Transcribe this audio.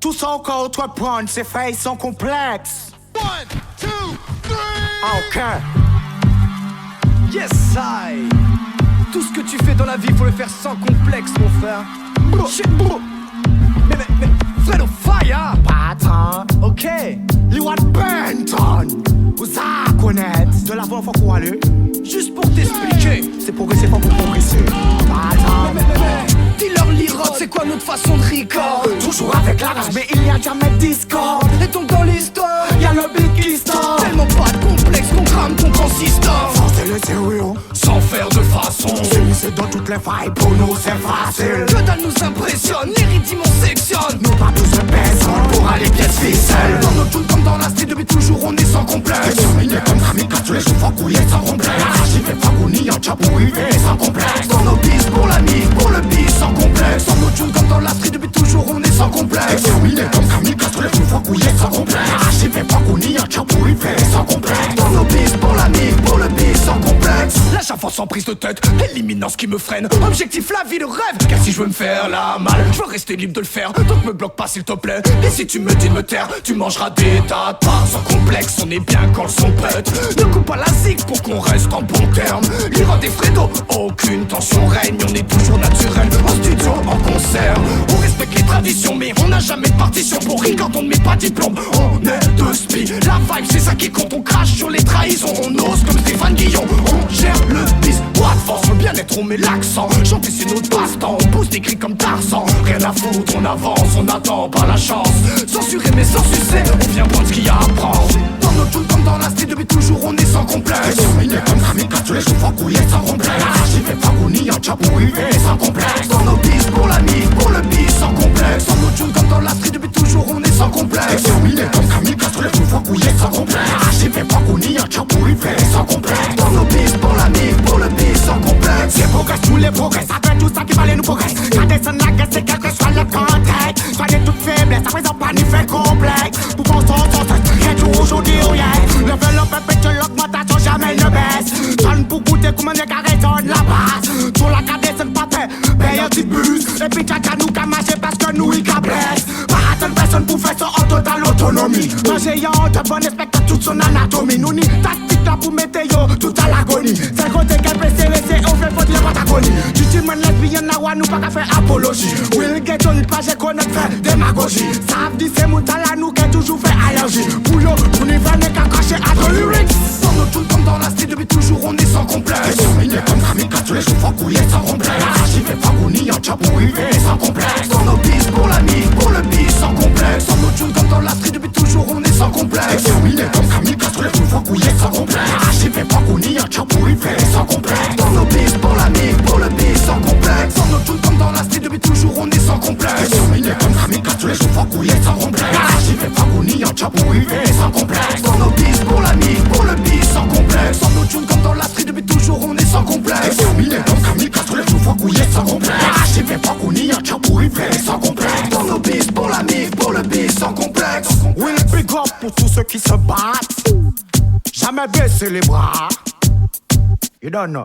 Tout ça encore entreprendre, c'est fait sans complexe. 1, 2, 3. Ok. Yes, I. Tout ce que tu fais dans la vie, faut le faire sans complexe, mon frère. Shit, bro. Mais, Fredo Fire. Patron. Ok. Liwan Benton. Vous a connaître. De l'avant, faut qu'on aller. Juste pour t'expliquer. C'est progresser, faut qu'on progresser. Patron. Mais. Dis-leur l'Iroc, c'est quoi notre façon de record? Toujours avec la rage, mais il n'y a jamais de discord. Et donc dans l'histoire, Y'a le big qui sort. tellement pas de complexe qu'on crame ton consistant. Forcez le sérieux. Sans faire de façon. C'est dans toutes les failles, pour nous c'est facile. Que dalle nous impressionne, les rythmes on sectionne. Nous pas tous le personne pour aller pièce ficelle. Dans nos tunes comme dans la street, depuis toujours on est sans complexe. Terminé comme Kamika, tous les jours faut couiller sans complexe. J'y vais pas gouni en tcha pour arriver sans complexe. Dans nos bis pour l'ami, pour le bis sans complexe. Dans nos tunes comme dans la street, depuis toujours on est sans complexe. Terminé comme Kamika, tous les jours faut couiller sans complexe. J'y vais pas gouni en tcha pour arriver sans complexe. Dans nos bis pour l'ami, pour le bis sans complexe. La chaffe sans prise de tête, éliminant ce qui me freine. Objectif la vie de rêve, car si je veux me faire la malle, je veux rester libre de le faire, donc me bloque pas s'il te plaît. Et si tu me dis de me taire, tu mangeras des tas de pas. Sans complexe, on est bien quand le son pète. Ne coupe pas la zig pour qu'on reste en bon terme. L'Iran des Fredo, aucune tension règne. On est toujours naturel, en studio, en concert. On respecte les traditions, mais on n'a jamais de partition. Pour rire quand on ne met pas de diplôme, on est de spi. La vibe c'est ça qui compte, on crache sur les trahisons. On ose comme Stéphane Guillon, on gère le bis. What force, le bien-être, on met l'accent. Chanter c'est notre passe-temps, on pousse des cris comme Tarzan. Rien à foutre, on avance, on attend pas la chance. Censuré mais sans succès, on vient prendre ce qu'il y a à prendre. Dans nos tunes comme dans la street, depuis toujours on est sans complexe. Terminé comme Kamika, tous les jours faut couiller sans complexe. J'y vais pas gouni en tcha pour arriver sans complexe. Dans nos bis pour l'ami, pour le bis sans complexe. Dans nos tunes comme dans la street, depuis toujours on est sans complexe. Terminé comme Kamika, tous les jours faut couiller sans complexe. J'y vais pas gouni en tcha pour arriver sans complexe. Dans nos bis pour l'ami, pour le bis sans complexe. C'est progrès, tous les progrès, ça fait tout ça qui valait nous progresse. Quand descend la gueule, c'est quel que soit le contexte. Soignez toute faiblesse, ça présente pas ni fait complexe. Pour qu'on s'en sorte, rien du aujourd'hui ou hier. Level up, perpétue l'augmentation, jamais ne baisse. Sonne pour goûter comme un carré sonne la base. Sur la cadette, c'est pas fait, paye un petit bus. Et puis tcha nous qu'à marcher parce que nous, il cablesse. Pas attendre personne pour faire ça en totale autonomie. Un géant de bon respecte toute son anatomie. Nous ni tactique là pour mettre yo tout à l'agonie. C'est le côté qu'elle peut serrer, on fait faute les Patagonie. Du dimanche lesbienne na wa nous pas qu'à faire apologie. Will get on pas j'ai connaître faire démagogie. Ça dit c'est mon talent nous qui toujours fait allergie. Pour yo, on y va n'est qu'à cacher à ton lyrics. Dans nos tunes comme dans la street, depuis toujours on est sans complexe. Terminé comme Kamika, tous les jours faut couiller sans complexe. J'y vais pas gouni en tcha pour arriver sans complexe. Dans nos bis pour l'ami, pour le bis sans complexe. Dans nos tunes comme dans la street, depuis toujours on est sans complexe. Terminé comme Kamika, tous les jours faut couiller sans complexe. J'y vais pas gouni en tcha pour arriver sans complexe. Dans nos bis pour l'ami, pour le bis sans complexe. Dans nos tunes comme dans la street, depuis toujours on est sans complexe. Terminé comme Kamika, tous les jours faut couiller sans complexe. J'y vais pas gouni en tcha pour arriver sans complexe. Dans nos bis pour l'ami, pour le bis sans complexe. Dans nos tunes comme dans la street, depuis toujours on est sans complexe. Terminé comme Kamika, tous les jours faut couiller sans complexe. J'y vais pas gouni en tcha pour arriver sans complexe. Dans nos bis pour l'ami, pour le bis sans complexe. Will big up pour tous ceux qui se battent. Jamais baisser les bras. You don't know.